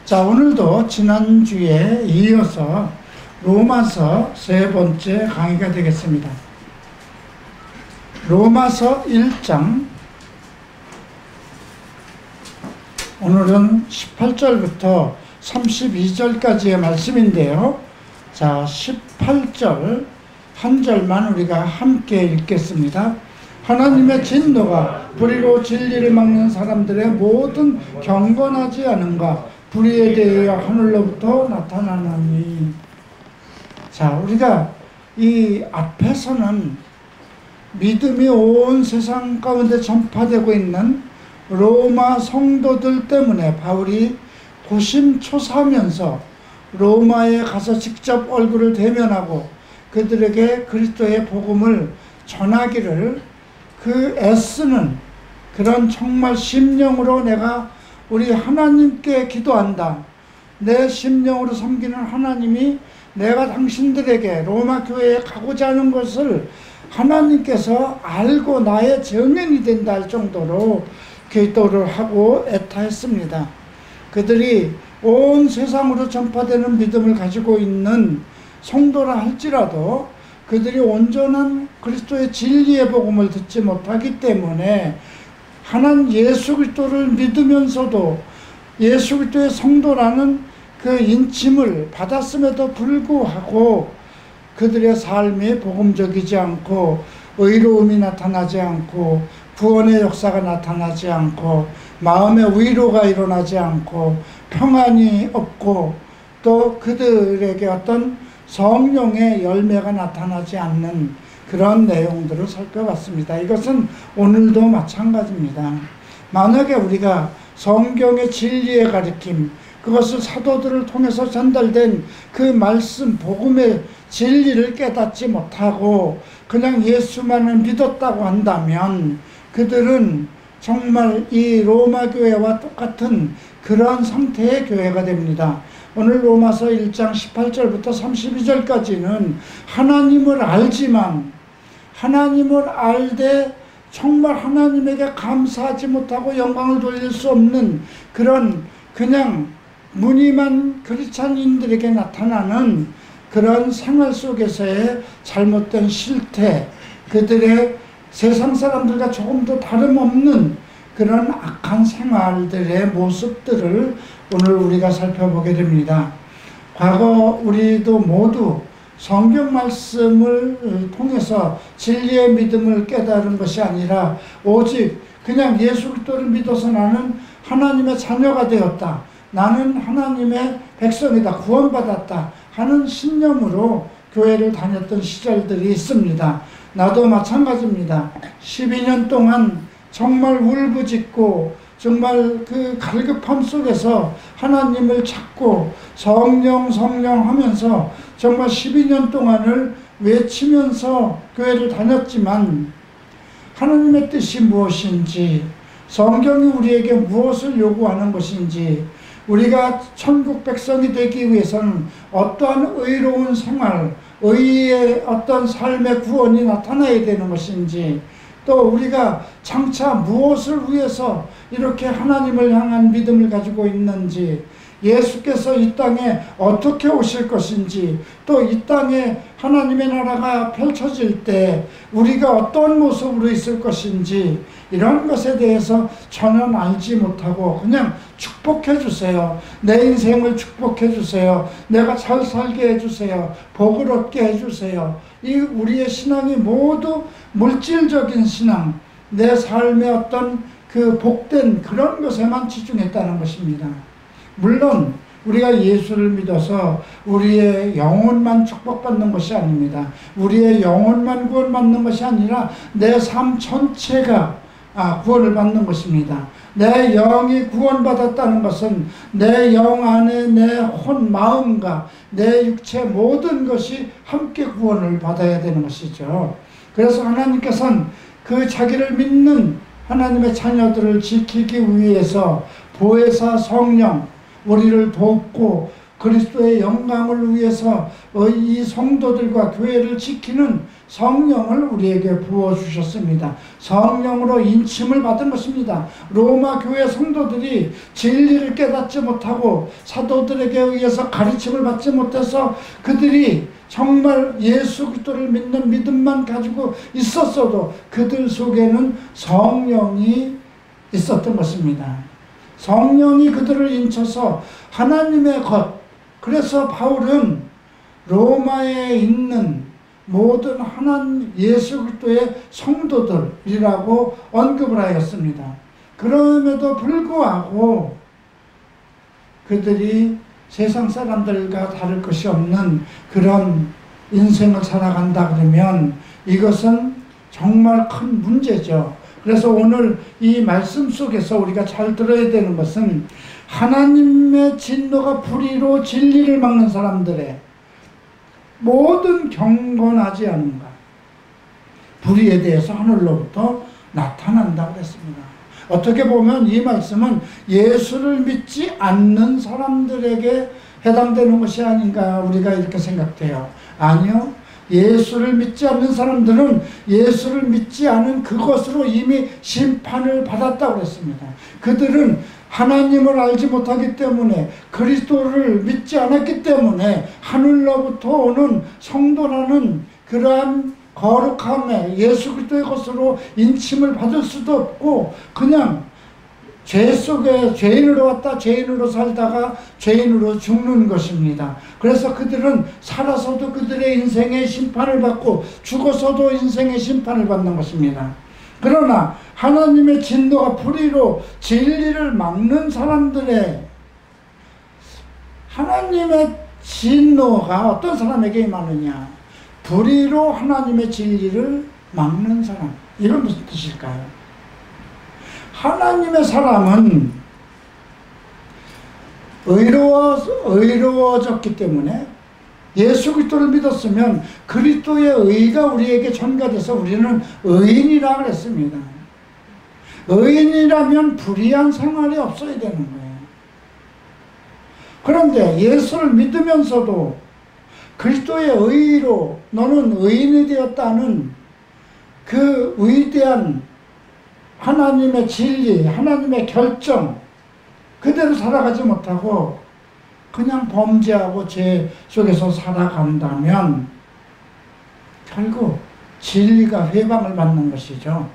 자, 오늘도 지난주에 이어서 로마서 세 번째 강의가 되겠습니다. 로마서 1장, 오늘은 18절부터 32절까지의 말씀인데요. 자, 18절 한 절만 우리가 함께 읽겠습니다. 하나님의 진노가 불의로 진리를 막는 사람들의 모든 경건하지 않음과 불의에 대하여 하늘로부터 나타나나니. 자, 우리가 이 앞에서는 믿음이 온 세상 가운데 전파되고 있는 로마 성도들 때문에 바울이 고심초사하면서 로마에 가서 직접 얼굴을 대면하고 그들에게 그리스도의 복음을 전하기를 그 애쓰는 그런 정말 심령으로 내가 우리 하나님께 기도한다. 내 심령으로 섬기는 하나님이 내가 당신들에게 로마 교회에 가고자 하는 것을 하나님께서 알고 나의 증인이 된다 할 정도로 기도를 하고 애타했습니다. 그들이 온 세상으로 전파되는 믿음을 가지고 있는 성도라 할지라도 그들이 온전한 그리스도의 진리의 복음을 듣지 못하기 때문에 하나님 예수 그리스도를 믿으면서도 예수 그리스도의 성도라는 그 인침을 받았음에도 불구하고 그들의 삶이 복음적이지 않고 의로움이 나타나지 않고 구원의 역사가 나타나지 않고 마음의 위로가 일어나지 않고 평안이 없고 또 그들에게 어떤 성령의 열매가 나타나지 않는 그런 내용들을 살펴봤습니다. 이것은 오늘도 마찬가지입니다. 만약에 우리가 성경의 진리의 가르침, 그것을 사도들을 통해서 전달된 그 말씀, 복음의 진리를 깨닫지 못하고 그냥 예수만을 믿었다고 한다면 그들은 정말 이 로마 교회와 똑같은 그런 상태의 교회가 됩니다. 오늘 로마서 1장 18절부터 32절까지는 하나님을 알지만 하나님을 알되 정말 하나님에게 감사하지 못하고 영광을 돌릴 수 없는 그런 그냥 무늬만 크리스찬인들에게 나타나는 그런 생활 속에서의 잘못된 실태, 그들의 세상 사람들과 조금도 다름없는 그런 악한 생활들의 모습들을 오늘 우리가 살펴보게 됩니다. 과거 우리도 모두 성경 말씀을 통해서 진리의 믿음을 깨달은 것이 아니라 오직 그냥 예수 그리스도를 믿어서 나는 하나님의 자녀가 되었다, 나는 하나님의 백성이다, 구원받았다 하는 신념으로 교회를 다녔던 시절들이 있습니다. 나도 마찬가지입니다. 12년 동안 정말 울부짖고 정말 그 갈급함 속에서 하나님을 찾고 성령 하면서 정말 12년 동안을 외치면서 교회를 다녔지만 하나님의 뜻이 무엇인지, 성경이 우리에게 무엇을 요구하는 것인지, 우리가 천국 백성이 되기 위해서는 어떠한 의로운 생활, 의의 어떤 삶의 구원이 나타나야 되는 것인지, 또 우리가 장차 무엇을 위해서 이렇게 하나님을 향한 믿음을 가지고 있는지, 예수께서 이 땅에 어떻게 오실 것인지, 또 이 땅에 하나님의 나라가 펼쳐질 때 우리가 어떤 모습으로 있을 것인지, 이런 것에 대해서 전혀 알지 못하고 그냥 축복해 주세요, 내 인생을 축복해 주세요, 내가 잘 살게 해주세요, 복을 얻게 해주세요, 이 우리의 신앙이 모두 물질적인 신앙, 내 삶의 어떤 그 복된 그런 것에만 치중했다는 것입니다. 물론 우리가 예수를 믿어서 우리의 영혼만 축복받는 것이 아닙니다. 우리의 영혼만 구원받는 것이 아니라 내 삶 전체가 구원을 받는 것입니다. 내 영이 구원받았다는 것은 내 영 안에 내 혼, 마음과 내 육체 모든 것이 함께 구원을 받아야 되는 것이죠. 그래서 하나님께서는 그 자기를 믿는 하나님의 자녀들을 지키기 위해서 보혜사 성령, 우리를 돕고 그리스도의 영광을 위해서 이 성도들과 교회를 지키는 성령을 우리에게 부어주셨습니다. 성령으로 인침을 받은 것입니다. 로마 교회 성도들이 진리를 깨닫지 못하고 사도들에게 의해서 가르침을 받지 못해서 그들이 정말 예수 그리스도를 믿는 믿음만 가지고 있었어도 그들 속에는 성령이 있었던 것입니다. 성령이 그들을 인쳐서 하나님의 것, 그래서 바울은 로마에 있는 모든 하나님 예수 그리스도의 성도들이라고 언급을 하였습니다. 그럼에도 불구하고 그들이 세상 사람들과 다를 것이 없는 그런 인생을 살아간다 그러면 이것은 정말 큰 문제죠. 그래서 오늘 이 말씀 속에서 우리가 잘 들어야 되는 것은 하나님의 진노가 불의로 진리를 막는 사람들의 모든 경건하지 않은 것, 불의에 대해서 하늘로부터 나타난다고 그랬습니다. 어떻게 보면 이 말씀은 예수를 믿지 않는 사람들에게 해당되는 것이 아닌가 우리가 이렇게 생각돼요. 아니요. 예수를 믿지 않는 사람들은 예수를 믿지 않은 그것으로 이미 심판을 받았다고 그랬습니다. 그들은 하나님을 알지 못하기 때문에 그리스도를 믿지 않았기 때문에 하늘로부터 오는 성도라는 그러한 거룩함에 예수 그리스도의 것으로 인침을 받을 수도 없고 그냥 죄 속에 죄인으로 왔다 죄인으로 살다가 죄인으로 죽는 것입니다. 그래서 그들은 살아서도 그들의 인생의 심판을 받고 죽어서도 인생의 심판을 받는 것입니다. 그러나 하나님의 진노가 불의로 진리를 막는 사람들의 하나님의 진노가 어떤 사람에게 임하느냐, 불의로 하나님의 진리를 막는 사람, 이건 무슨 뜻일까요? 하나님의 사람은 의로워졌기 때문에 예수 그리스도를 믿었으면 그리스도의 의가 우리에게 전가돼서 우리는 의인이라고 그랬습니다. 의인이라면 불의한 생활이 없어야 되는 거예요. 그런데 예수를 믿으면서도 그리스도의 의로 너는 의인이 되었다는 그 위대한 하나님의 진리, 하나님의 결정 그대로 살아가지 못하고 그냥 범죄하고 죄 속에서 살아간다면 결국 진리가 회방을 받는 것이죠.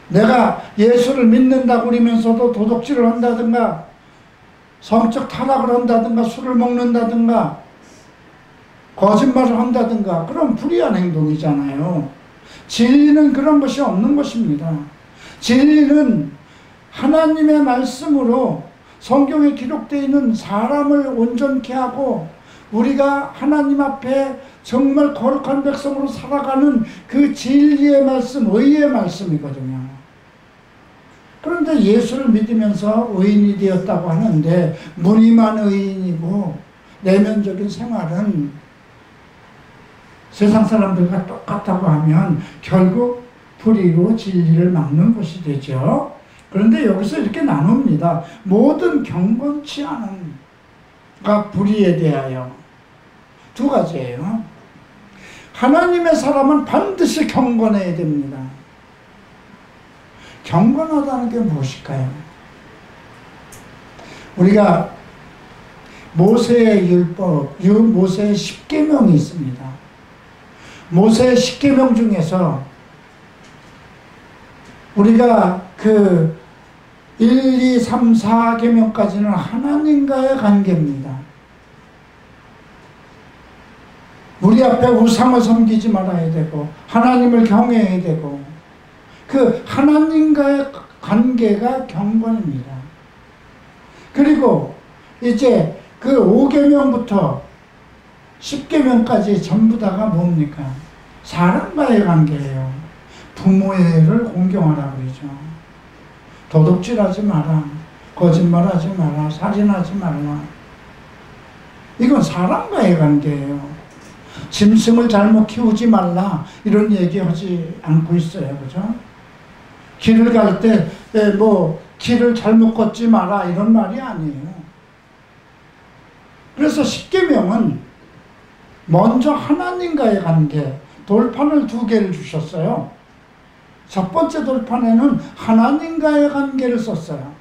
내가 예수를 믿는다고 그러면서도 도둑질을 한다든가 성적 타락을 한다든가 술을 먹는다든가 거짓말을 한다든가 그런 불의한 행동이잖아요. 진리는 그런 것이 없는 것입니다. 진리는 하나님의 말씀으로 성경에 기록되어 있는 사람을 온전케 하고 우리가 하나님 앞에 정말 거룩한 백성으로 살아가는 그 진리의 말씀, 의의 말씀이거든요. 그런데 예수를 믿으면서 의인이 되었다고 하는데 무늬만 의인이고 내면적인 생활은 세상 사람들과 똑같다고 하면 결국 불의로 진리를 막는 것이 되죠. 그런데 여기서 이렇게 나눕니다. 모든 경건치 않은가 불의에 대하여 두 가지예요. 하나님의 사람은 반드시 경건해야 됩니다. 경건하다는 게 무엇일까요? 우리가 모세의 율법, 모세의 십계명이 있습니다. 모세의 십계명 중에서 우리가 그 1, 2, 3, 4계명까지는 하나님과의 관계입니다. 우리 앞에 우상을 섬기지 말아야 되고 하나님을 경외해야 되고 그 하나님과의 관계가 경건입니다. 그리고 이제 그 5계명부터 10계명까지 전부 다가 뭡니까? 사람과의 관계예요. 부모를 공경하라 그러죠. 도둑질하지 마라, 거짓말하지 마라, 살인하지 말라. 이건 사람과의 관계예요. 짐승을 잘못 키우지 말라 이런 얘기하지 않고 있어요. 그죠? 길을 갈 때 뭐 길을 잘못 걷지 마라 이런 말이 아니에요. 그래서 십계명은 먼저 하나님과의 관계, 돌판을 두 개를 주셨어요. 첫 번째 돌판에는 하나님과의 관계를 썼어요.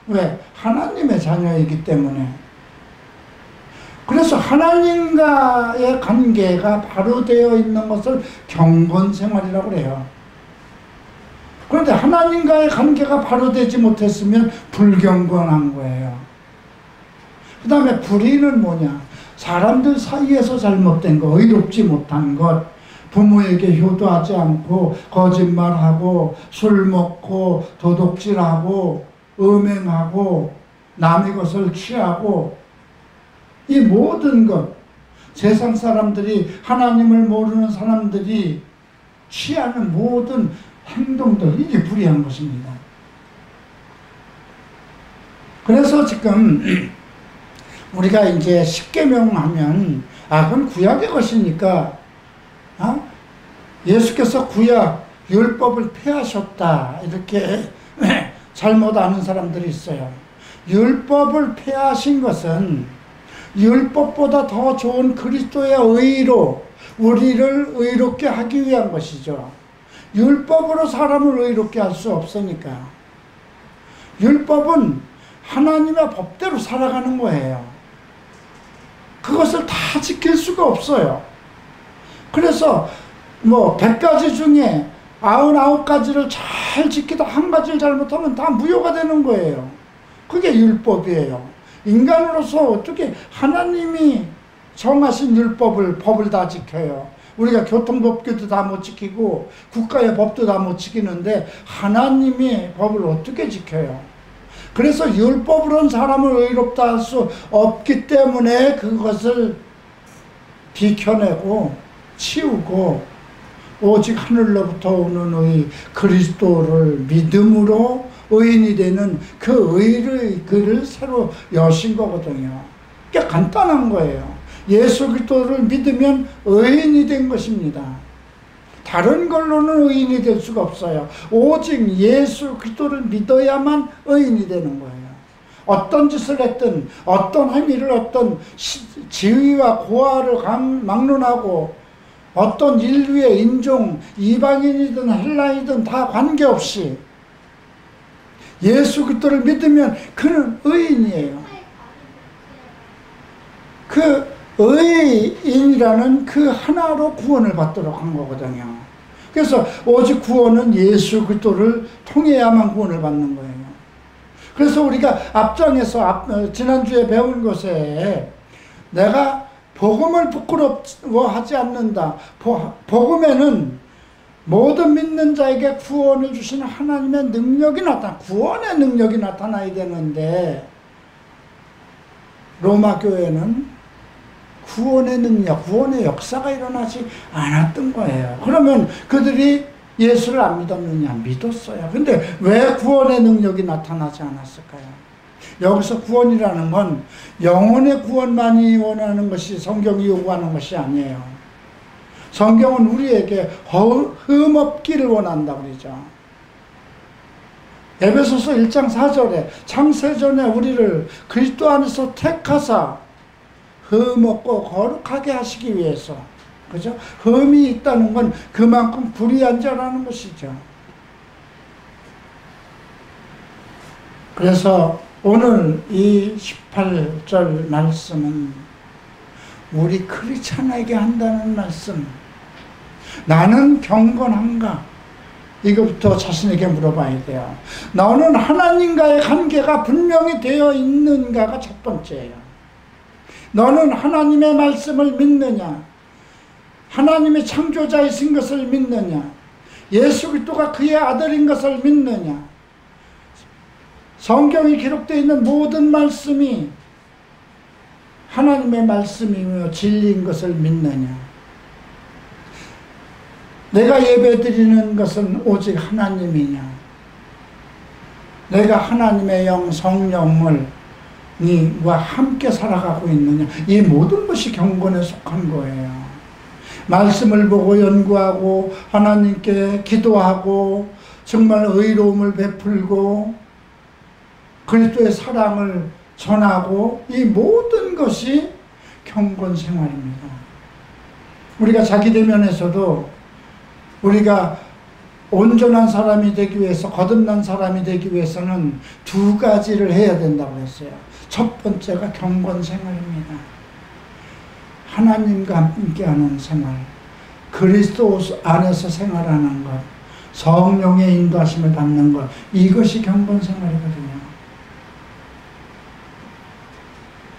왜? 하나님의 자녀이기 때문에. 그래서 하나님과의 관계가 바로 되어 있는 것을 경건생활이라고 그래요. 그런데 하나님과의 관계가 바로 되지 못했으면 불경건한 거예요. 그 다음에 불의는 뭐냐? 사람들 사이에서 잘못된 거, 의롭지 못한 것, 부모에게 효도하지 않고 거짓말하고 술 먹고 도둑질하고 음행하고 남의 것을 취하고, 이 모든 것, 세상 사람들이, 하나님을 모르는 사람들이 취하는 모든 행동들, 이게 불의한 것입니다. 그래서 지금 우리가 이제 십계명 하면, 그건 구약의 것이니까, 예수께서 구약 율법을 폐하셨다, 이렇게 잘못 아는 사람들이 있어요. 율법을 폐하신 것은 율법보다 더 좋은 그리스도의 의로 우리를 의롭게 하기 위한 것이죠. 율법으로 사람을 의롭게 할 수 없으니까. 율법은 하나님의 법대로 살아가는 거예요. 그것을 다 지킬 수가 없어요. 그래서 100가지 중에 99가지를 잘 지키다 한 가지를 잘못하면 다 무효가 되는 거예요. 그게 율법이에요. 인간으로서 어떻게 하나님이 정하신 법을 다 지켜요. 우리가 교통법규도 다 못 지키고 국가의 법도 다 못 지키는데 하나님의 법을 어떻게 지켜요? 그래서 율법으로는 사람을 의롭다 할 수 없기 때문에 그것을 비켜내고 치우고 오직 하늘로부터 오는 의 그리스도를 믿음으로 의인이 되는 그 의의 글을 새로 여신 거거든요. 꽤 간단한 거예요. 예수 그리스도를 믿으면 의인이 된 것입니다. 다른 걸로는 의인이 될 수가 없어요. 오직 예수 그리스도를 믿어야만 의인이 되는 거예요. 어떤 짓을 했든 어떤 행위를 어떤 지위와 고하를 막론하고 어떤 인류의 인종, 이방인이든 헬라이든 다 관계없이 예수 그리스도를 믿으면 그는 의인이에요. 그 의인이라는 그 하나로 구원을 받도록 한 거거든요. 그래서 오직 구원은 예수 그리스도를 통해야만 구원을 받는 거예요. 그래서 우리가 앞장에서 지난주에 배운 것에 내가 복음을 부끄러워하지 않는다. 복음에는 모든 믿는 자에게 구원을 주시는 하나님의 능력이 구원의 능력이 나타나야 되는데 로마 교회는 구원의 능력, 구원의 역사가 일어나지 않았던 거예요. 그러면 그들이 예수를 안 믿었느냐? 믿었어요. 근데 왜 구원의 능력이 나타나지 않았을까요? 여기서 구원이라는 건 영혼의 구원만이 원하는 것이 성경이 요구하는 것이 아니에요. 성경은 우리에게 흠없기를 원한다고 그러죠. 에베소서 1장 4절에 창세전에 우리를 그리스도 안에서 택하사 흠없고 거룩하게 하시기 위해서, 그죠? 흠이 있다는 건 그만큼 불의한 자라는 것이죠. 그래서 오늘 이 18절 말씀은 우리 크리스찬에게 한다는 말씀. 나는 경건한가? 이거부터 자신에게 물어봐야 돼요. 너는 하나님과의 관계가 분명히 되어 있는가가 첫 번째예요. 너는 하나님의 말씀을 믿느냐? 하나님의 창조자이신 것을 믿느냐? 예수 그리스도가 그의 아들인 것을 믿느냐? 성경에 기록되어 있는 모든 말씀이 하나님의 말씀이며 진리인 것을 믿느냐? 내가 예배드리는 것은 오직 하나님이냐? 내가 하나님의 영 성령을 와 함께 살아가고 있느냐? 이 모든 것이 경건에 속한 거예요. 말씀을 보고 연구하고 하나님께 기도하고 정말 의로움을 베풀고 그리스도의 사랑을 전하고 이 모든 것이 경건 생활입니다. 우리가 자기 대면에서도 우리가 온전한 사람이 되기 위해서, 거듭난 사람이 되기 위해서는 두 가지를 해야 된다고 했어요. 첫 번째가 경건 생활입니다. 하나님과 함께하는 생활, 그리스도 안에서 생활하는 것, 성령의 인도하심을 받는 것, 이것이 경건 생활이거든요.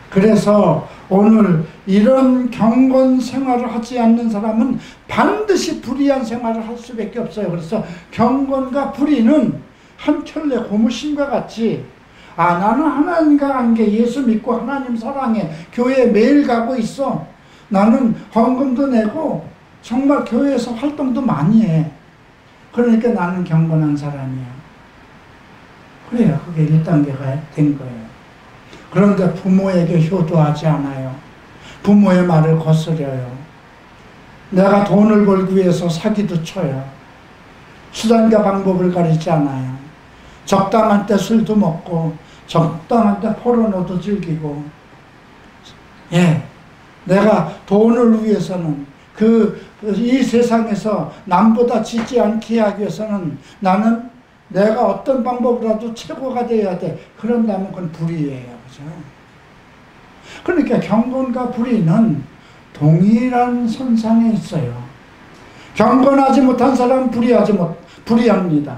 그래서 오늘 이런 경건 생활을 하지 않는 사람은 반드시 불의한 생활을 할 수밖에 없어요. 그래서 경건과 불의는 한 켤레 고무신과 같이, 나는 하나님과 관계, 예수 믿고 하나님 사랑해, 교회에 매일 가고 있어, 나는 헌금도 내고 정말 교회에서 활동도 많이 해, 그러니까 나는 경건한 사람이야. 그래요. 그게 1단계가 된 거예요. 그런데 부모에게 효도하지 않아요. 부모의 말을 거스려요. 내가 돈을 벌기 위해서 사기도 쳐요. 수단과 방법을 가리지 않아요. 적당한 때 술도 먹고 적당한 때 포르노도 즐기고, 내가 돈을 위해서는, 이 세상에서 남보다 지지 않게 하기 위해서는 나는 내가 어떤 방법으로라도 최고가 되어야 돼. 그런다면 그건 불의예요. 그죠? 그러니까 경건과 불의는 동일한 선상에 있어요. 경건하지 못한 사람은 불의합니다.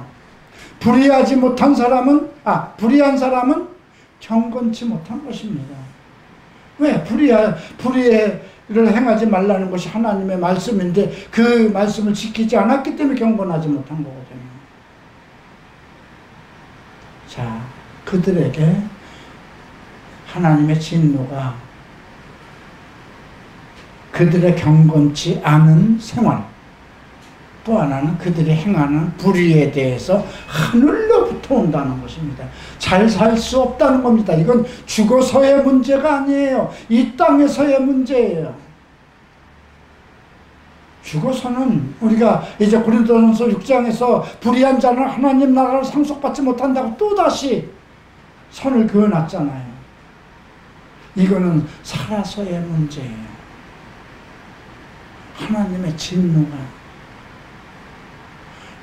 불의하지 못한 사람은, 불의한 사람은 경건치 못한 것입니다. 왜? 불의를 행하지 말라는 것이 하나님의 말씀인데 그 말씀을 지키지 않았기 때문에 경건하지 못한 거거든요. 자, 그들에게 하나님의 진노가 그들의 경건치 않은 생활, 또 하나는 그들이 행하는 불의에 대해서 하늘로부터 온다는 것입니다. 잘 살 수 없다는 겁니다. 이건 죽어서의 문제가 아니에요. 이 땅에서의 문제예요. 죽어서는 우리가 이제 고린도전서 6장에서 불의한 자는 하나님 나라를 상속받지 못한다고 또다시 선을 그어놨잖아요. 이거는 살아서의 문제예요. 하나님의 진노가,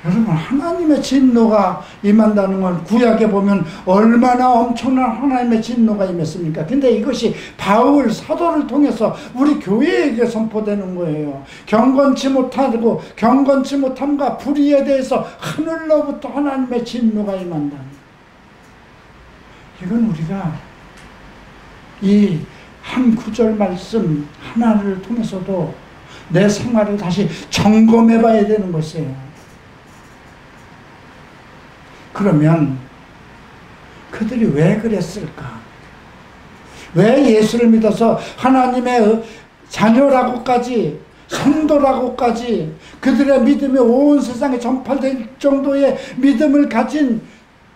여러분, 하나님의 진노가 임한다는 건 구약에 보면 얼마나 엄청난 하나님의 진노가 임했습니까? 근데 이것이 바울 사도를 통해서 우리 교회에게 선포되는 거예요. 경건치 못하고 경건치 못함과 불의에 대해서 하늘로부터 하나님의 진노가 임한다. 이건 우리가 이 한 구절 말씀 하나를 통해서도 내 생활을 다시 점검해 봐야 되는 것이에요. 그러면 그들이 왜 그랬을까? 왜 예수를 믿어서 하나님의 자녀라고까지, 성도라고까지, 그들의 믿음이 온 세상에 전파될 정도의 믿음을 가진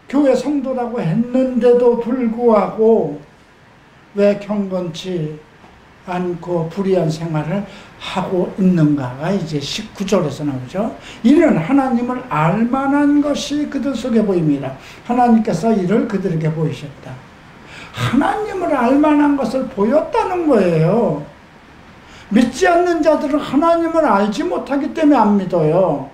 교회 성도라고 했는데도 불구하고 왜 경건치 않고 불의한 생활을 하고 있는가가 이제 19절에서 나오죠. 이는 하나님을 알만한 것이 그들 속에 보입니다. 하나님께서 이를 그들에게 보이셨다. 하나님을 알만한 것을 보였다는 거예요. 믿지 않는 자들은 하나님을 알지 못하기 때문에 안 믿어요.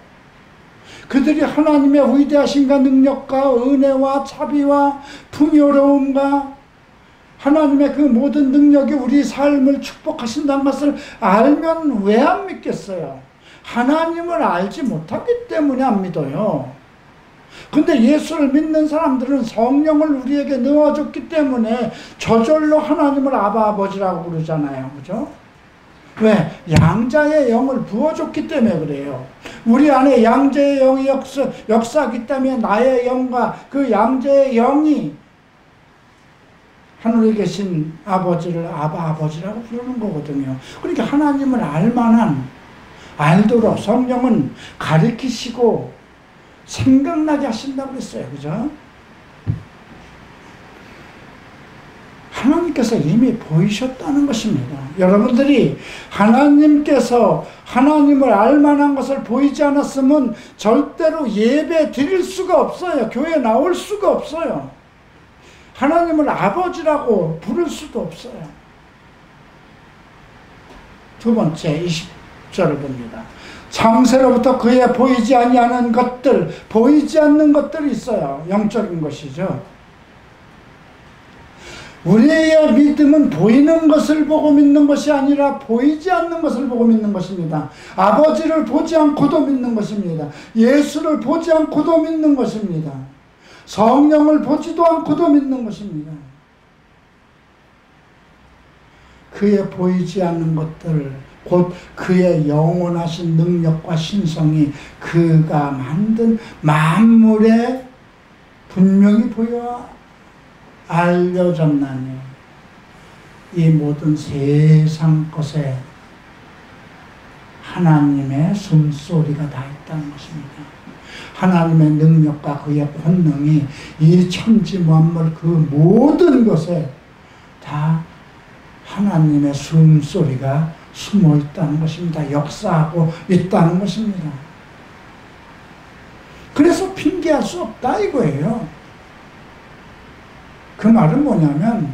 그들이 하나님의 위대하심과 능력과 은혜와 자비와 풍요로움과 하나님의 그 모든 능력이 우리 삶을 축복하신다는 것을 알면 왜 안 믿겠어요? 하나님을 알지 못하기 때문에 안 믿어요. 근데 예수를 믿는 사람들은 성령을 우리에게 넣어줬기 때문에 저절로 하나님을 아바 아버지라고 부르잖아요. 그죠? 왜? 양자의 영을 부어줬기 때문에 그래요. 우리 안에 양자의 영이 역사하기 때문에 나의 영과 그 양자의 영이 하늘에 계신 아버지를 아바 아버지라고 부르는 거거든요. 그러니까 하나님을 알만한, 알도록 성령은 가르치시고 생각나게 하신다고 그랬어요. 그죠? 하나님께서 이미 보이셨다는 것입니다. 여러분들이 하나님께서 하나님을 알만한 것을 보이지 않았으면 절대로 예배 드릴 수가 없어요. 교회에 나올 수가 없어요. 하나님을 아버지라고 부를 수도 없어요. 두 번째 20절을 봅니다. 창세로부터 그에 보이지 아니하는 것들, 보이지 않는 것들이 있어요. 영적인 것이죠. 우리의 믿음은 보이는 것을 보고 믿는 것이 아니라 보이지 않는 것을 보고 믿는 것입니다. 아버지를 보지 않고도 믿는 것입니다. 예수를 보지 않고도 믿는 것입니다. 성령을 보지도 않고도 믿는 것입니다. 그의 보이지 않는 것들, 곧 그의 영원하신 능력과 신성이 그가 만든 만물에 분명히 보여 알려졌나니 이 모든 세상 것에 하나님의 숨소리가 다 있다는 것입니다. 하나님의 능력과 그의 권능이 이 천지 만물 그 모든 것에 다 하나님의 숨소리가 숨어 있다는 것입니다. 역사하고 있다는 것입니다. 그래서 핑계할 수 없다 이거예요. 그 말은 뭐냐면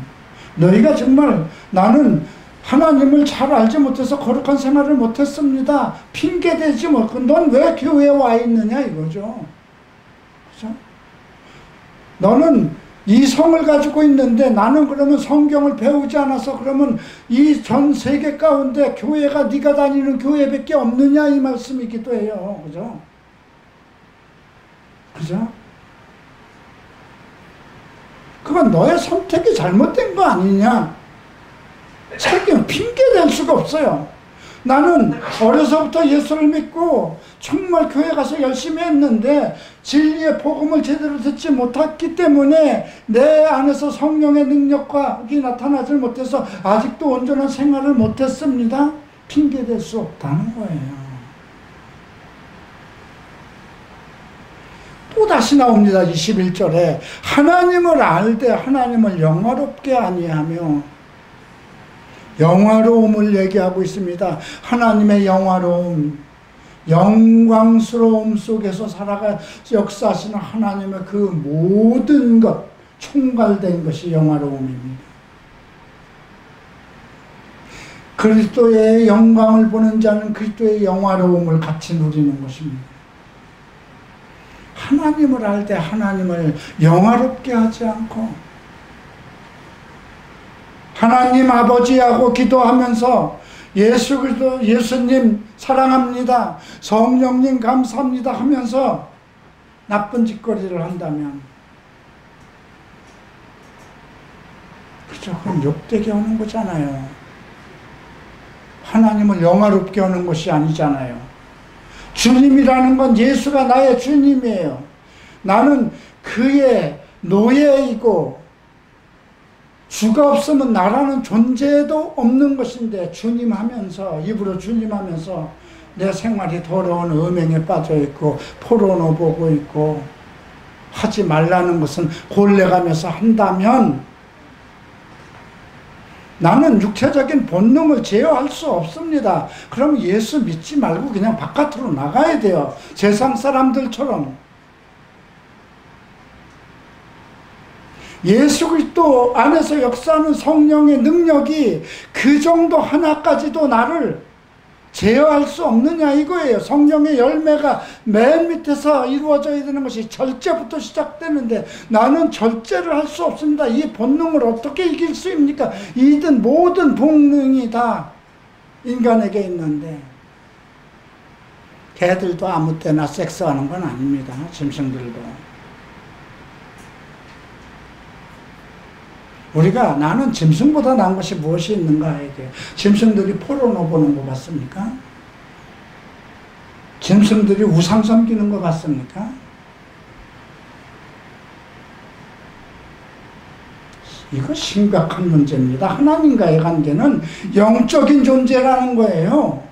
너희가 정말 나는 하나님을 잘 알지 못해서 거룩한 생활을 못했습니다. 핑계대지 못하고 넌 왜 교회에 와 있느냐 이거죠. 그죠? 너는 이 성을 가지고 있는데 나는 그러면 성경을 배우지 않아서 그러면 이 전 세계 가운데 교회가 네가 다니는 교회밖에 없느냐 이 말씀이기도 해요. 그죠? 그죠? 그건 너의 선택이 잘못된 거 아니냐? 책임 핑계댈 수가 없어요. 나는 어려서부터 예수를 믿고 정말 교회 가서 열심히 했는데 진리의 복음을 제대로 듣지 못했기 때문에 내 안에서 성령의 능력과 나타나지 못해서 아직도 온전한 생활을 못했습니다. 핑계댈 수 없다는 거예요. 또 다시 나옵니다. 21절에 하나님을 알되 하나님을 영화롭게 아니하며, 영화로움을 얘기하고 있습니다. 하나님의 영화로움, 영광스러움 속에서 살아가 역사하시는 하나님의 그 모든 것, 총괄된 것이 영화로움입니다. 그리스도의 영광을 보는 자는 그리스도의 영화로움을 같이 누리는 것입니다. 하나님을 알 때 하나님을 영화롭게 하지 않고 하나님 아버지하고 기도하면서 예수 그리스도 예수님 사랑합니다, 성령님 감사합니다 하면서 나쁜 짓거리를 한다면 그죠? 그럼 욕되게 하는 거잖아요. 하나님을 영화롭게 하는 것이 아니잖아요. 주님이라는 건 예수가 나의 주님이에요. 나는 그의 노예이고 주가 없으면 나라는 존재도 없는 것인데 주님 하면서, 입으로 주님 하면서 내 생활이 더러운 음행에 빠져있고 포르노 보고 있고 하지 말라는 것은 골래가면서 한다면 나는 육체적인 본능을 제어할 수 없습니다. 그럼 예수 믿지 말고 그냥 바깥으로 나가야 돼요. 세상 사람들처럼. 예수 그리스도 안에서 역사하는 성령의 능력이 그 정도 하나까지도 나를 제어할 수 없느냐 이거예요. 성령의 열매가 맨 밑에서 이루어져야 되는 것이 절제부터 시작되는데 나는 절제를 할 수 없습니다. 이 본능을 어떻게 이길 수 있습니까? 이든 모든 본능이 다 인간에게 있는데 개들도 아무 때나 섹스하는 건 아닙니다. 짐승들도. 우리가 나는 짐승보다 나은 것이 무엇이 있는가 이게. 짐승들이 포르노 보는 거 봤습니까? 짐승들이 우상 섬기는 거 봤습니까? 이거 심각한 문제입니다. 하나님과의 관계는 영적인 존재라는 거예요.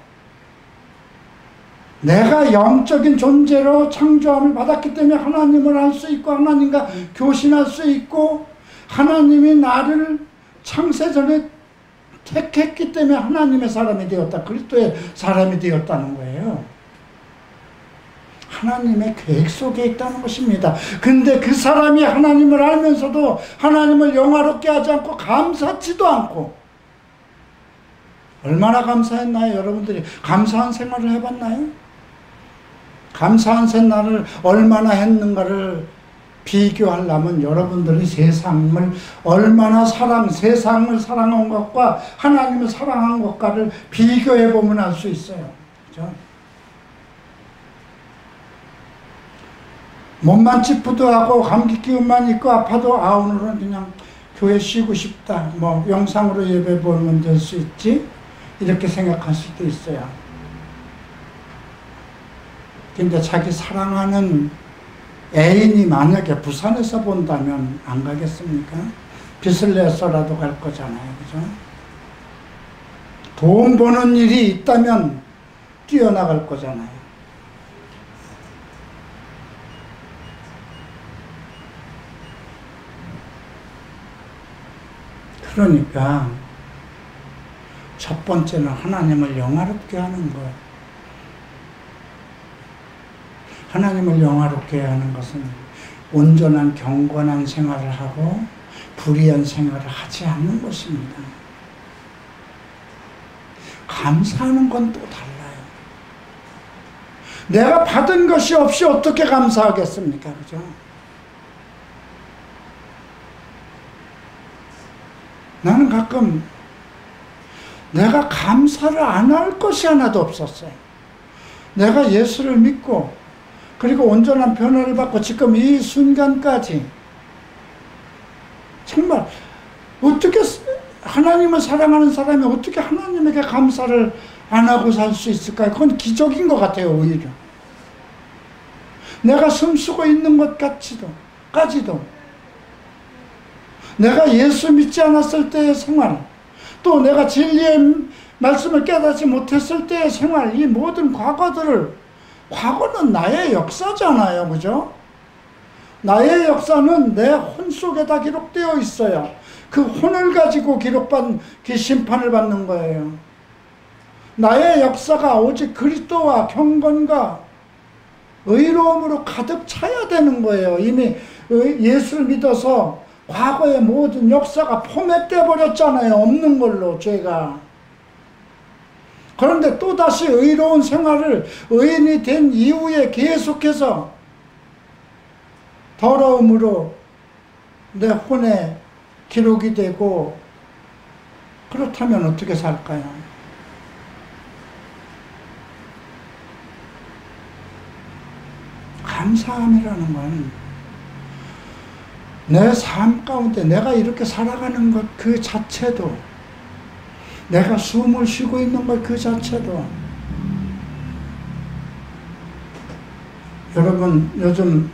내가 영적인 존재로 창조함을 받았기 때문에 하나님을 알 수 있고 하나님과 교신할 수 있고 하나님이 나를 창세전에 택했기 때문에 하나님의 사람이 되었다. 그리스도의 사람이 되었다는 거예요. 하나님의 계획 속에 있다는 것입니다. 근데 그 사람이 하나님을 알면서도 하나님을 영화롭게 하지 않고 감사치도 않고 얼마나 감사했나요? 여러분들이 감사한 생활을 해봤나요? 감사한 생활을 얼마나 했는가를 비교하려면 여러분들이 세상을 얼마나 세상을 사랑한 것과 하나님을 사랑한 것과를 비교해 보면 알 수 있어요. 그죠? 몸만 찌푸드하고 감기 기운만 있고 아파도 오늘은 그냥 교회 쉬고 싶다. 뭐 영상으로 예배 보면 될 수 있지. 이렇게 생각할 수도 있어요. 근데 자기 사랑하는 애인이 만약에 부산에서 본다면 안 가겠습니까? 빚을 내서라도 갈 거잖아요. 그죠? 돈 버는 일이 있다면 뛰어나갈 거잖아요. 그러니까 첫 번째는 하나님을 영화롭게 하는 것. 하나님을 영화롭게 하는 것은 온전한 경건한 생활을 하고 불의한 생활을 하지 않는 것입니다. 감사하는 건 또 달라요. 내가 받은 것이 없이 어떻게 감사하겠습니까? 그죠? 나는 가끔 내가 감사를 안 할 것이 하나도 없었어요. 내가 예수를 믿고 그리고 온전한 변화를 받고 지금 이 순간까지 정말 어떻게 하나님을 사랑하는 사람이 어떻게 하나님에게 감사를 안 하고 살 수 있을까요? 그건 기적인 것 같아요. 오히려 내가 숨쉬고 있는 것까지도 내가 예수 믿지 않았을 때의 생활, 또 내가 진리의 말씀을 깨닫지 못했을 때의 생활, 이 모든 과거는 나의 역사잖아요. 그죠? 나의 역사는 내 혼 속에 다 기록되어 있어요. 그 혼을 가지고 심판을 받는 거예요. 나의 역사가 오직 그리스도와 경건과 의로움으로 가득 차야 되는 거예요. 이미 예수를 믿어서 과거의 모든 역사가 포맷돼 버렸잖아요. 없는 걸로 죄가. 그런데 또다시 의로운 생활을 의인이 된 이후에 계속해서 더러움으로 내 혼에 기록이 되고, 그렇다면 어떻게 살까요? 감사함이라는 건 내 삶 가운데 내가 이렇게 살아가는 것 그 자체도, 내가 숨을 쉬고 있는 것 그 자체도, 여러분 요즘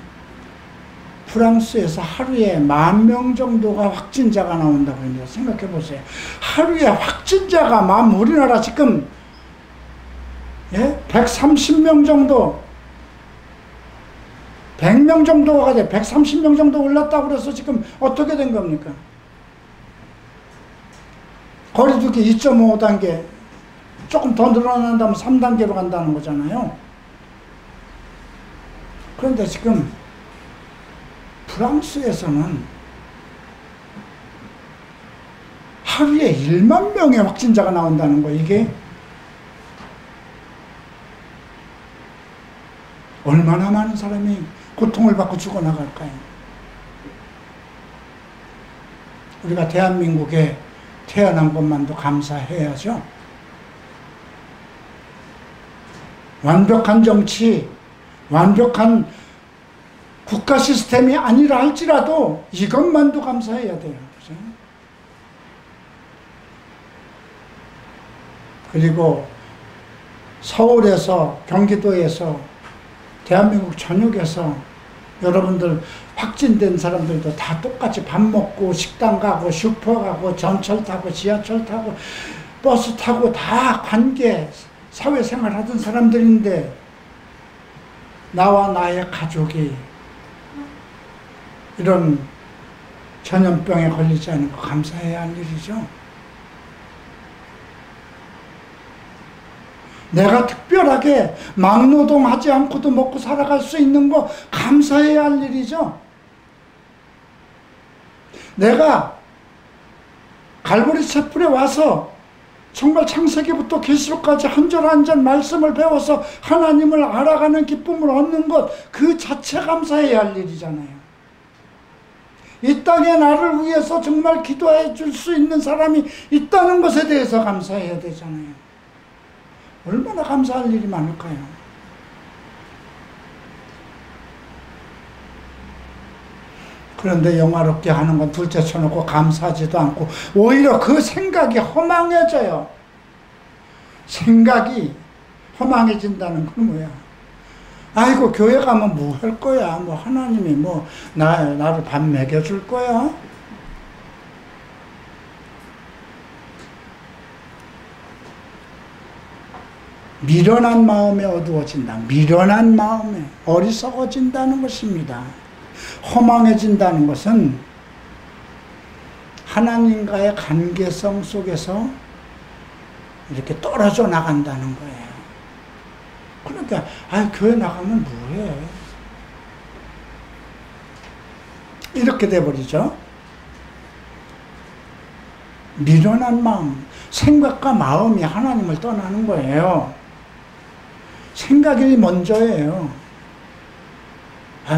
프랑스에서 하루에 10,000명 정도가 확진자가 나온다고 합니다. 생각해 보세요. 하루에 확진자가 우리나라 지금 130명 정도, 100명 정도가 돼, 130명 정도 올랐다고 그래서 지금 어떻게 된 겁니까? 거리두기 2.5단계, 조금 더 늘어난다면 3단계로 간다는 거잖아요. 그런데 지금 프랑스에서는 하루에 1만 명의 확진자가 나온다는 거, 이게 얼마나 많은 사람이 고통을 받고 죽어나갈까요? 우리가 대한민국에 태어난 것만도 감사해야죠. 완벽한 정치, 완벽한 국가 시스템이 아니라 할지라도 이것만도 감사해야 돼요. 그죠? 그리고 서울에서, 경기도에서, 대한민국 전역에서 여러분들 확진된 사람들도 다 똑같이 밥 먹고 식당 가고 슈퍼 가고 전철 타고 지하철 타고 버스 타고 다 관계 사회생활 하던 사람들인데, 나와 나의 가족이 이런 전염병에 걸리지 않은 거 감사해야 할 일이죠. 내가 특별하게 막노동하지 않고도 먹고 살아갈 수 있는 거 감사해야 할 일이죠. 내가 갈보리 촛불에 와서 정말 창세기부터 계시록까지 한 절 한 절 말씀을 배워서 하나님을 알아가는 기쁨을 얻는 것, 그 자체 감사해야 할 일이잖아요. 이 땅에 나를 위해서 정말 기도해 줄 수 있는 사람이 있다는 것에 대해서 감사해야 되잖아요. 얼마나 감사할 일이 많을까요? 그런데 영화롭게 하는 건 둘째 쳐놓고 감사하지도 않고 오히려 그 생각이 허망해져요. 생각이 허망해진다는 건 뭐야? 아이고 교회 가면 뭐 할 거야? 뭐 하나님이 뭐 나를 밥 먹여줄 거야? 미련한 마음에 어두워진다. 미련한 마음에 어리석어진다는 것입니다. 허망해진다는 것은 하나님과의 관계성 속에서 이렇게 떨어져 나간다는 거예요. 그러니까 교회 나가면 뭐해? 이렇게 돼버리죠. 미련한 마음, 생각과 마음이 하나님을 떠나는 거예요. 생각이 먼저예요.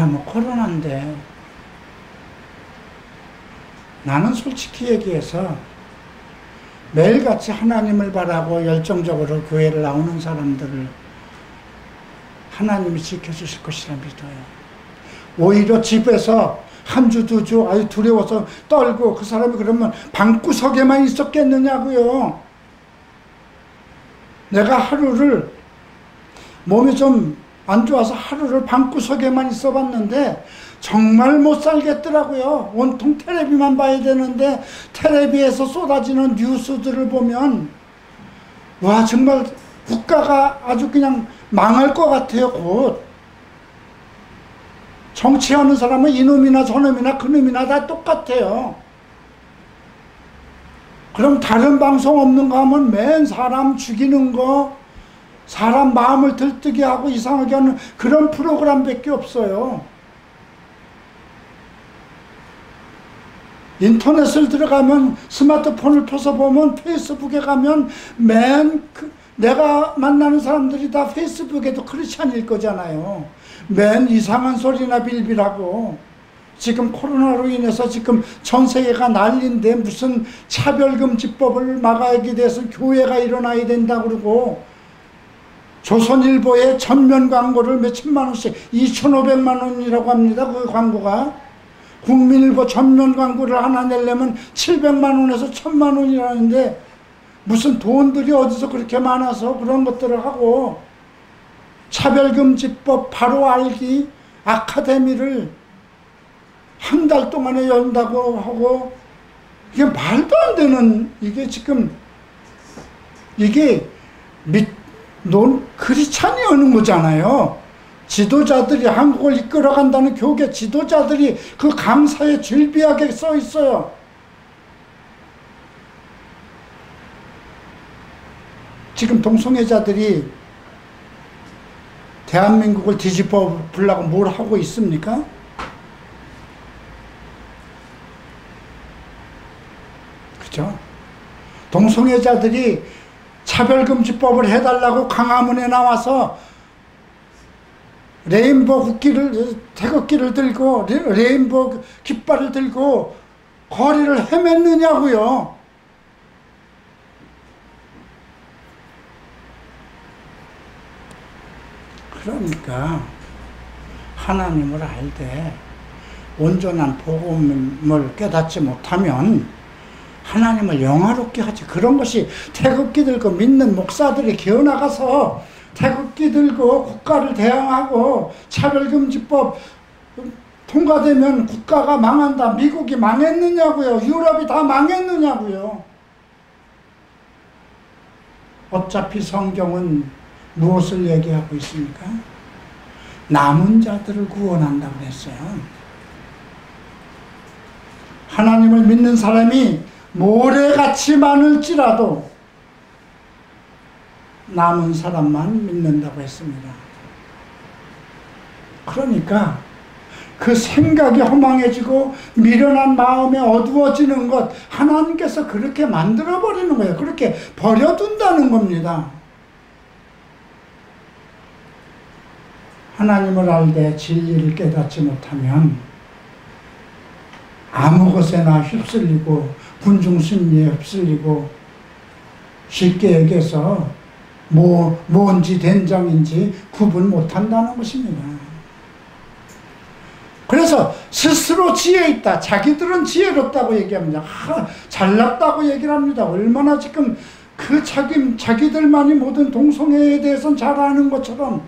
뭐 코로나인데. 나는 솔직히 얘기해서 매일같이 하나님을 바라고 열정적으로 교회를 나오는 사람들을 하나님이 지켜주실 것이라 믿어요. 오히려 집에서 한 주, 두 주, 두려워서 떨고 그 사람이 그러면 방구석에만 있었겠느냐고요. 내가 하루를 몸이 좀 안 좋아서 하루를 방구석에만 있어 봤는데 정말 못 살겠더라고요. 온통 텔레비만 봐야 되는데 텔레비에서 쏟아지는 뉴스들을 보면 와 정말 국가가 아주 그냥 망할 것 같아요. 곧 정치하는 사람은 이놈이나 저놈이나 그놈이나 다 똑같아요. 그럼 다른 방송 없는 거 하면 맨 사람 죽이는 거, 사람 마음을 들뜨게 하고 이상하게 하는 그런 프로그램밖에 없어요. 인터넷을 들어가면 스마트폰을 펴서 보면 페이스북에 가면 내가 만나는 사람들이 다 페이스북에도 크리스찬일 거잖아요. 맨 이상한 소리나 빌빌하고 지금 코로나로 인해서 지금 전 세계가 난리인데 무슨 차별금지법을 막아야게 돼서 교회가 일어나야 된다 그러고 조선일보에 전면 광고를 몇천만 원씩 2,500만 원이라고 합니다. 그 광고가. 국민일보 전면 광고를 하나 내려면 700만 원에서 1000만 원이라는데 무슨 돈들이 어디서 그렇게 많아서 그런 것들을 하고 차별금지법 바로 알기 아카데미를 한 달 동안에 연다고 하고 이게 말도 안 되는 이게 지금 이게 크리스찬이 하는 거잖아요. 지도자들이 한국을 이끌어간다는 교계 지도자들이 그 강사에 즐비하게 써 있어요. 지금 동성애자들이 대한민국을 뒤집어 보려고 뭘 하고 있습니까? 그죠? 동성애자들이 차별금지법을 해달라고 광화문에 나와서 레인보우 국기를, 태극기를 들고 레인보우 깃발을 들고 거리를 헤맸느냐고요. 그러니까 하나님을 알되 온전한 복음을 깨닫지 못하면 하나님을 영화롭게 하지. 그런 것이 태극기 들고 믿는 목사들이 기어나가서 태극기 들고 국가를 대항하고 차별금지법 통과되면 국가가 망한다. 미국이 망했느냐고요. 유럽이 다 망했느냐고요. 어차피 성경은 무엇을 얘기하고 있습니까? 남은 자들을 구원한다고 했어요. 하나님을 믿는 사람이 모래같이 많을지라도 남은 사람만 믿는다고 했습니다. 그러니까 그 생각이 허망해지고 미련한 마음에 어두워지는 것, 하나님께서 그렇게 만들어버리는 거예요. 그렇게 버려둔다는 겁니다. 하나님을 알되 진리를 깨닫지 못하면 아무 것에나 휩쓸리고 군중심리에 휩쓸리고, 쉽게 얘기해서 뭔지 된장인지 구분 못한다는 것입니다. 그래서 스스로 지혜 있다, 자기들은 지혜롭다고 얘기합니다. 잘났다고 얘기를 합니다. 얼마나 지금 그 자기들만이 모든 동성애에 대해서는 잘 아는 것처럼,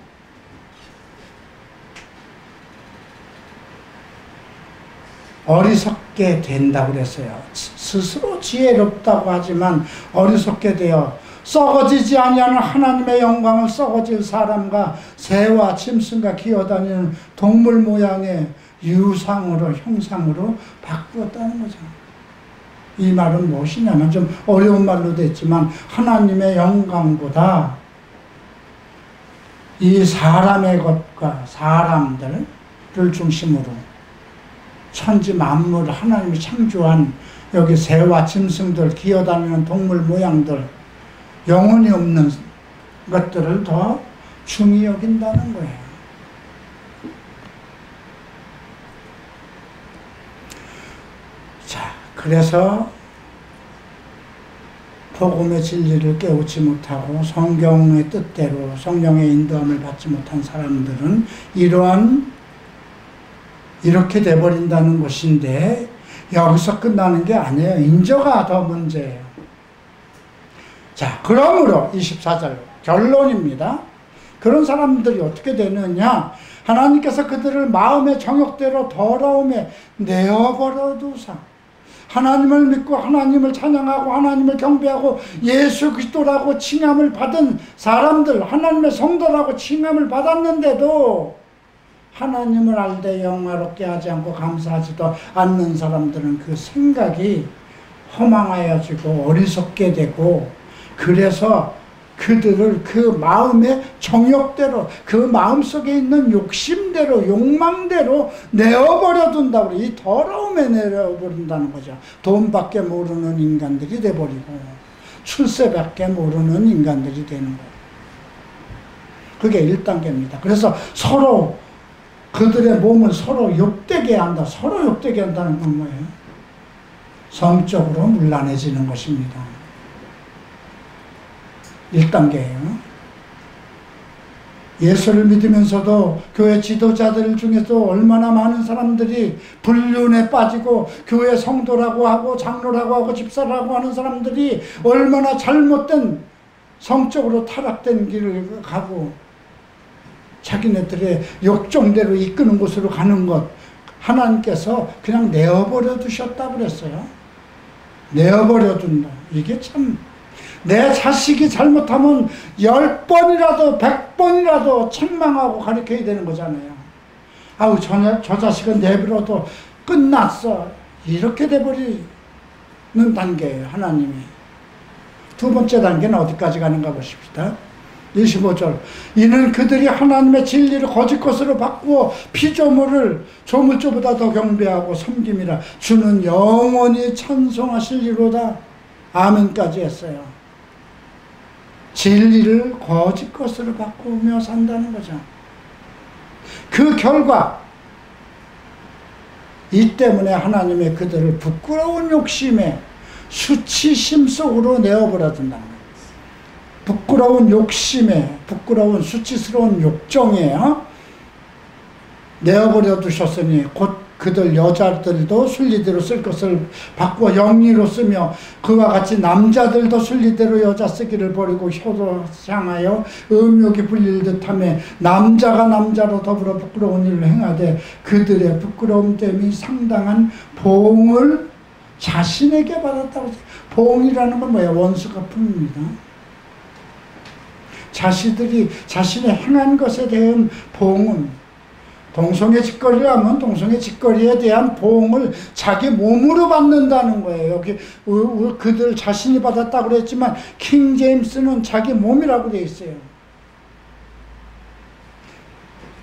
어리석게 된다고 그랬어요. 스스로 지혜롭다고 하지만 어리석게 되어 썩어지지 아니하는 하나님의 영광을 썩어질 사람과 새와 짐승과 기어다니는 동물 모양의 유상으로, 형상으로 바꾸었다는 거죠. 이 말은 무엇이냐면, 좀 어려운 말로 됐지만 하나님의 영광보다 이 사람의 것과 사람들을 중심으로 천지 만물, 하나님이 창조한 여기 새와 짐승들, 기어다니는 동물 모양들, 영혼이 없는 것들을 더 중히 여긴다는 거예요. 자, 그래서 복음의 진리를 깨우치 못하고 성경의 뜻대로 성령의 인도함을 받지 못한 사람들은 이렇게 돼버린다는 것인데, 여기서 끝나는 게 아니에요. 인저가 더 문제예요. 자, 그러므로 24절 결론입니다. 그런 사람들이 어떻게 되느냐? 하나님께서 그들을 마음의 정욕대로 더러움에 내어버려 두사, 하나님을 믿고 하나님을 찬양하고 하나님을 경배하고 예수 그리스도라고 칭함을 받은 사람들, 하나님의 성도라고 칭함을 받았는데도 하나님을 알되 영화롭게 하지 않고 감사하지도 않는 사람들은 그 생각이 허망하여지고 어리석게 되고, 그래서 그들을 그 마음의 정욕대로, 그 마음속에 있는 욕심대로, 욕망대로 내어버려 둔다고. 이 더러움에 내어버린다는 거죠. 돈밖에 모르는 인간들이 돼버리고 출세밖에 모르는 인간들이 되는 거예요. 그게 1단계입니다. 그래서 서로 그들의 몸을 서로 욕되게 한다. 서로 욕되게 한다는 건 뭐예요? 성적으로 문란해지는 것입니다. 1단계예요. 예수를 믿으면서도 교회 지도자들 중에서 얼마나 많은 사람들이 불륜에 빠지고, 교회 성도라고 하고 장로라고 하고 집사라고 하는 사람들이 얼마나 잘못된 성적으로 타락된 길을 가고 자기네들의 욕정대로 이끄는 곳으로 가는 것, 하나님께서 그냥 내어버려 두셨다고 그랬어요. 내어버려 둔다. 이게 참, 내 자식이 잘못하면 10번이라도 100번이라도 책망하고 가르쳐야 되는 거잖아요. 아우, 저 자식은 내버려도 끝났어, 이렇게 돼버리는 단계예요, 하나님이. 두 번째 단계는 어디까지 가는가 보십시다. 25절. 이는 그들이 하나님의 진리를 거짓 것으로 바꾸어 피조물을 조물주보다 더 경배하고 섬김이라 주는 영원히 찬송하시리로다. 아멘까지 했어요. 진리를 거짓 것으로 바꾸며 산다는 거죠. 그 결과, 이 때문에 하나님의 그들을 부끄러운 욕심에 수치심 속으로 내어버려 둔다는 거예요. 부끄러운 욕심에, 부끄러운 수치스러운 욕정에 내어버려 두셨으니 곧 그들 여자들도 순리대로 쓸 것을 바꾸어 영리로 쓰며, 그와 같이 남자들도 순리대로 여자 쓰기를 버리고 혀도 향하여 음욕이 불릴 듯하며 남자가 남자로 더불어 부끄러운 일을 행하되 그들의 부끄러움됨이 상당한 보응을 자신에게 받았다고. 보응이라는 건 뭐예요? 원수 갚음입니다. 자신들이 자신의 행한 것에 대한 보응은, 동성애 짓거리를 하면 동성애 짓거리에 대한 보응을 자기 몸으로 받는다는 거예요. 여기 그들 자신이 받았다고 그랬지만 킹 제임스는 자기 몸이라고 되어 있어요.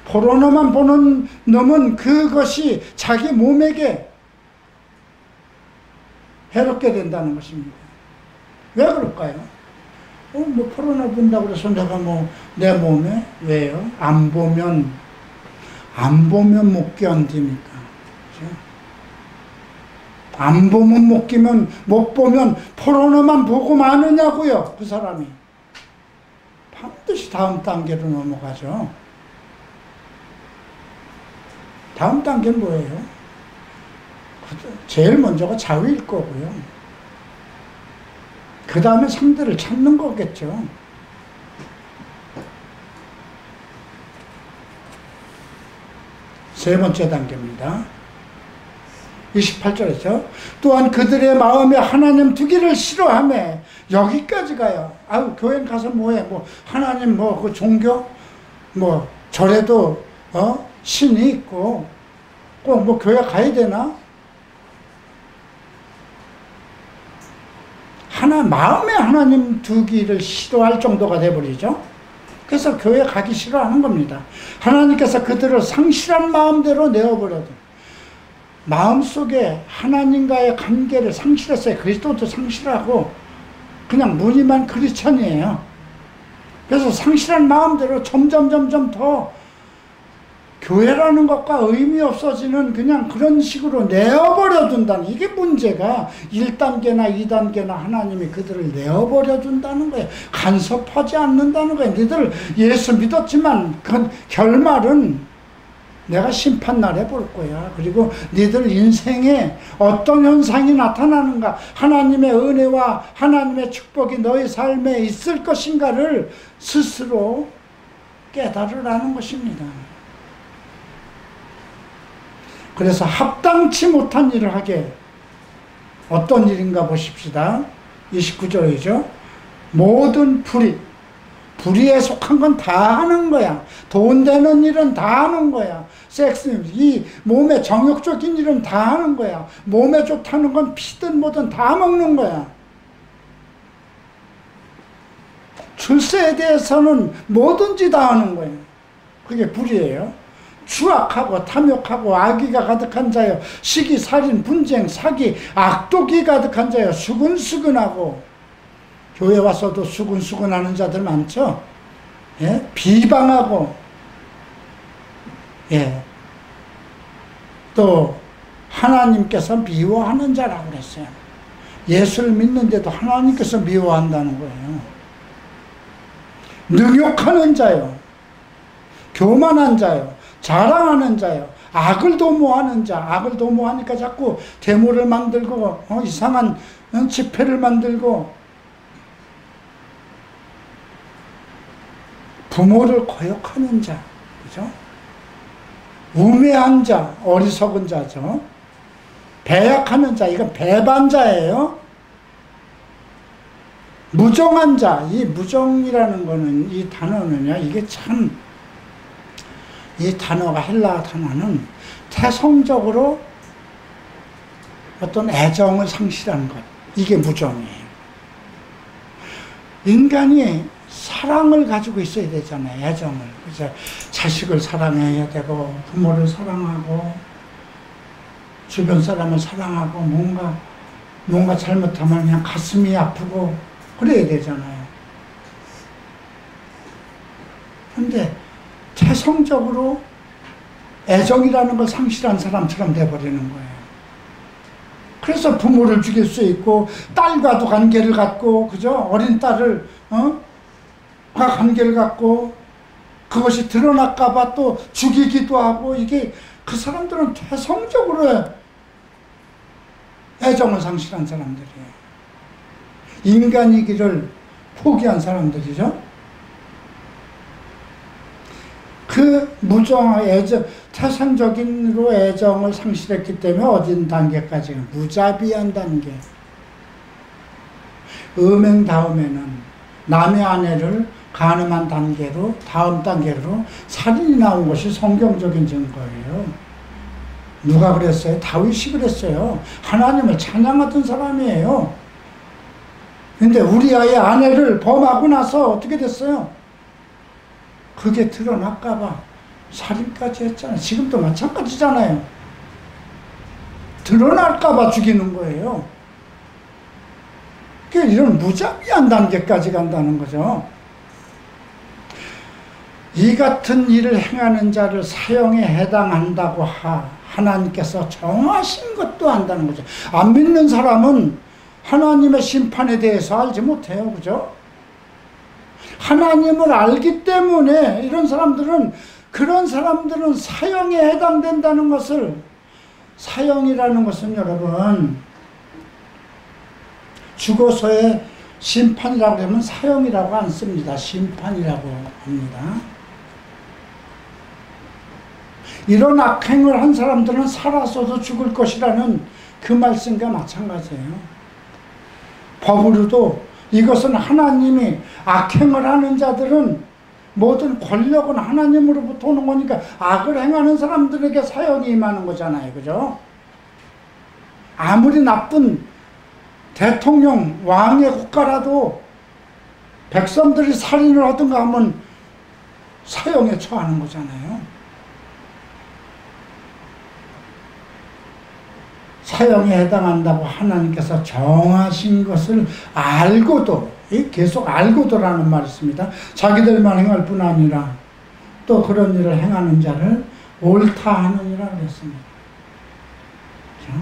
포르노만 보는 놈은 그것이 자기 몸에게 해롭게 된다는 것입니다. 왜 그럴까요? 뭐 포르노 본다고 그래서 내가 뭐 내 몸에 왜요? 안 보면 못 견디니까. 그렇죠? 안 보면 못 보면 포르노만 보고 마느냐고요. 그 사람이 반드시 다음 단계로 넘어가죠. 다음 단계는 뭐예요? 제일 먼저가 자위일 거고요. 그 다음에 상대를 찾는 거겠죠. 세 번째 단계입니다. 28절에서 또한 그들의 마음에 하나님 두기를 싫어하며 여기까지 가요. 아유, 교회 가서 뭐해? 뭐 하나님 뭐 그 종교 뭐 절에도 신이 있고 꼭 뭐 교회 가야 되나? 마음에 하나님 두기를 싫어할 정도가 돼버리죠. 그래서 교회 가기 싫어하는 겁니다. 하나님께서 그들을 상실한 마음대로 내어버려도 마음속에 하나님과의 관계를 상실했어요. 그리스도도 상실하고 그냥 무늬만 크리스천이에요. 그래서 상실한 마음대로 점점 더 교회라는 것과 의미 없어지는 그냥 그런 식으로 내어버려 둔다는, 이게 문제가 1단계나 2단계나 하나님이 그들을 내어버려 둔다는 거예요. 간섭하지 않는다는 거예요. 너희들 예수 믿었지만 그 결말은 내가 심판날에 볼 거야. 그리고 너희들 인생에 어떤 현상이 나타나는가, 하나님의 은혜와 하나님의 축복이 너희 삶에 있을 것인가를 스스로 깨달으라는 것입니다. 그래서 합당치 못한 일을 하게, 어떤 일인가 보십시다. 29절이죠. 모든 불의에 속한 건 다 하는 거야. 돈 되는 일은 다 하는 거야. 섹스, 이 몸에 정욕적인 일은 다 하는 거야. 몸에 좋다는 건 피든 뭐든 다 먹는 거야. 출세에 대해서는 뭐든지 다 하는 거예요. 그게 불의예요. 추악하고 탐욕하고 악의가 가득한 자여, 시기, 살인, 분쟁, 사기, 악독이 가득한 자여, 수근수근하고. 교회 와서도 수근수근하는 자들 많죠. 예? 비방하고, 예, 또 하나님께서 미워하는 자라고 그랬어요. 예수를 믿는데도 하나님께서 미워한다는 거예요. 능욕하는 자요, 교만한 자요, 자랑하는 자요, 악을 도모하는 자. 악을 도모하니까 자꾸 데모를 만들고 이상한 집회를 만들고, 부모를 거역하는 자, 그죠? 우매한 자, 어리석은 자죠. 배약하는 자, 이건 배반자예요. 무정한 자, 이 무정이라는 거는, 이 단어는요, 이게 참, 이 단어가, 헬라 단어는 태성적으로 어떤 애정을 상실하는 것, 이게 무정이에요. 인간이 사랑을 가지고 있어야 되잖아요. 애정을. 그래서 자식을 사랑해야 되고, 부모를 사랑하고, 주변 사람을 사랑하고, 뭔가 잘못하면 그냥 가슴이 아프고 그래야 되잖아요. 근데 태성적으로 애정이라는 걸 상실한 사람처럼 돼버리는 거예요. 그래서 부모를 죽일 수 있고, 딸과도 관계를 갖고, 그죠? 어린 딸을 관계를 갖고, 그것이 드러날까봐 또 죽이기도 하고, 이게 그 사람들은 태성적으로 애정을 상실한 사람들이에요. 인간이기를 포기한 사람들이죠. 그 무정한 애정, 태생적인으로 애정을 상실했기 때문에 어딘 단계까지? 무자비한 단계. 음행 다음에는 남의 아내를 간음한 단계로, 다음 단계로 살인이 나온 것이 성경적인 증거예요. 누가 그랬어요? 다윗이 그랬어요. 하나님을 찬양하던 사람이에요. 근데 우리아의 아내를 범하고 나서 어떻게 됐어요? 그게 드러날까봐 살인까지 했잖아요. 지금도 마찬가지잖아요. 드러날까봐 죽이는 거예요. 그러니까 이런 무자비한 단계까지 간다는 거죠. 이 같은 일을 행하는 자를 사형에 해당한다고 하나님께서 정하신 것도 안다는 거죠. 안 믿는 사람은 하나님의 심판에 대해서 알지 못해요. 그죠? 하나님을 알기 때문에 그런 사람들은 사형에 해당된다는 것을, 사형이라는 것은 여러분 죽어서의 심판이라고 하면 사형이라고 안 씁니다. 심판이라고 합니다. 이런 악행을 한 사람들은 살아서도 죽을 것이라는 그 말씀과 마찬가지예요. 법으로도 이것은 하나님이, 악행을 하는 자들은 모든 권력은 하나님으로부터 오는 거니까 악을 행하는 사람들에게 사형이 임하는 거잖아요. 그죠? 아무리 나쁜 대통령, 왕의 국가라도 백성들이 살인을 하든가 하면 사형에 처하는 거잖아요. 사형에 해당한다고 하나님께서 정하신 것을 알고도, 계속 알고도라는 말이 있습니다. 자기들만 행할 뿐 아니라 또 그런 일을 행하는 자를 옳다 하느니라 그랬습니다. 그렇죠?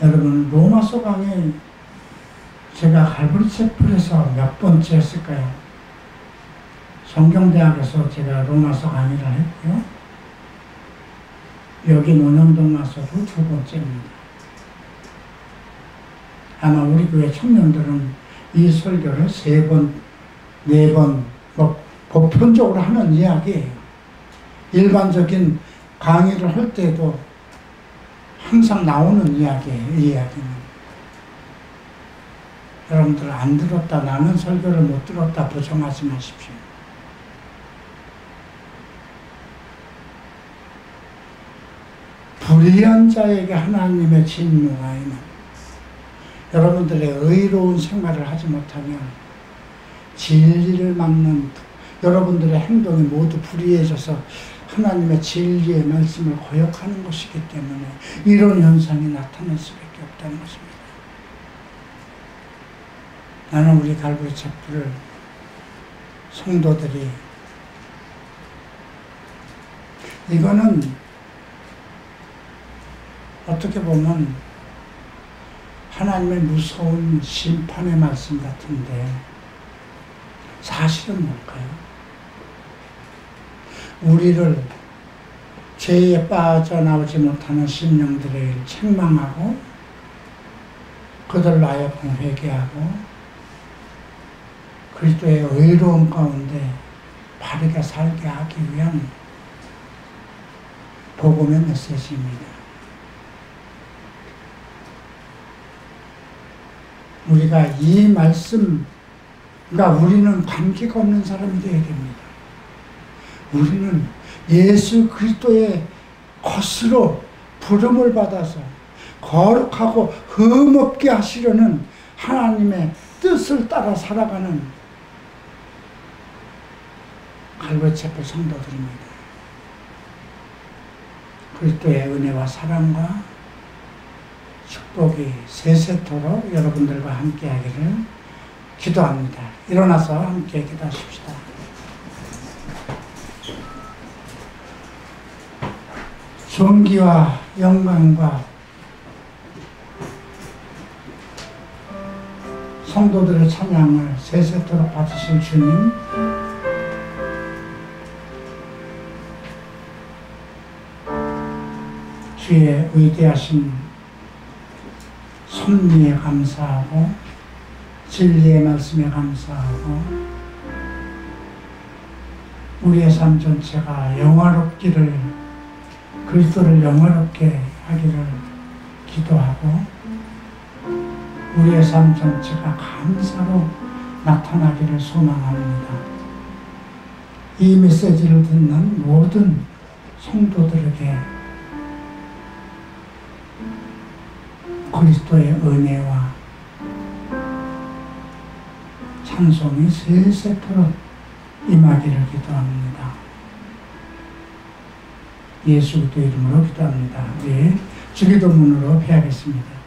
여러분, 로마서 강의 제가 갈보리 채플에서 몇 번째 했을까요? 성경대학에서 제가 로마서 강의를 했고요. 여기 논현동 와서도 두 번째입니다. 아마 우리 교회 청년들은 이 설교를 3번, 4번, 보편적으로 하는 이야기예요. 일반적인 강의를 할 때도 항상 나오는 이야기예요. 이 이야기는. 여러분들 안 들었다, 나는 설교를 못 들었다 부정하지 마십시오. 불의한 자에게 하나님의 진노가 임합니다. 여러분들의 의로운 생활을 하지 못하면 진리를 막는 여러분들의 행동이 모두 불의해져서 하나님의 진리의 말씀을 거역하는 것이기 때문에 이런 현상이 나타날 수밖에 없다는 것입니다. 나는 우리 갈보리 채플을 성도들이, 이거는 어떻게 보면 하나님의 무서운 심판의 말씀 같은데 사실은 뭘까요? 우리를 죄에 빠져나오지 못하는 심령들을 책망하고 그들로 하여금 회개하고 그리스도의 의로움 가운데 바르게 살게 하기 위한 복음의 메시지입니다. 우리가 이 말씀, 그러니까 우리는 관계가 없는 사람이 되어야 됩니다. 우리는 예수 그리스도의 것으로 부름을 받아서 거룩하고 흠없게 하시려는 하나님의 뜻을 따라 살아가는 갈보리 채플 성도들입니다. 그리스도의 은혜와 사랑과 축복이 세세토록 여러분들과 함께 하기를 기도합니다. 일어나서 함께 기도하십시다. 존귀와 영광과 성도들의 찬양을 세세토록 받으실 주님, 주의 위대하신 섭리에 감사하고 진리의 말씀에 감사하고 우리의 삶 전체가 영화롭기를, 그리스도를 영화롭게 하기를 기도하고 우리의 삶 전체가 감사로 나타나기를 소망합니다. 이 메시지를 듣는 모든 성도들에게 그리스도의 은혜와 찬송이 세세토록 임하기를 기도합니다. 예수 그리스도 이름으로 기도합니다. 예, 주기도문으로 해야겠습니다.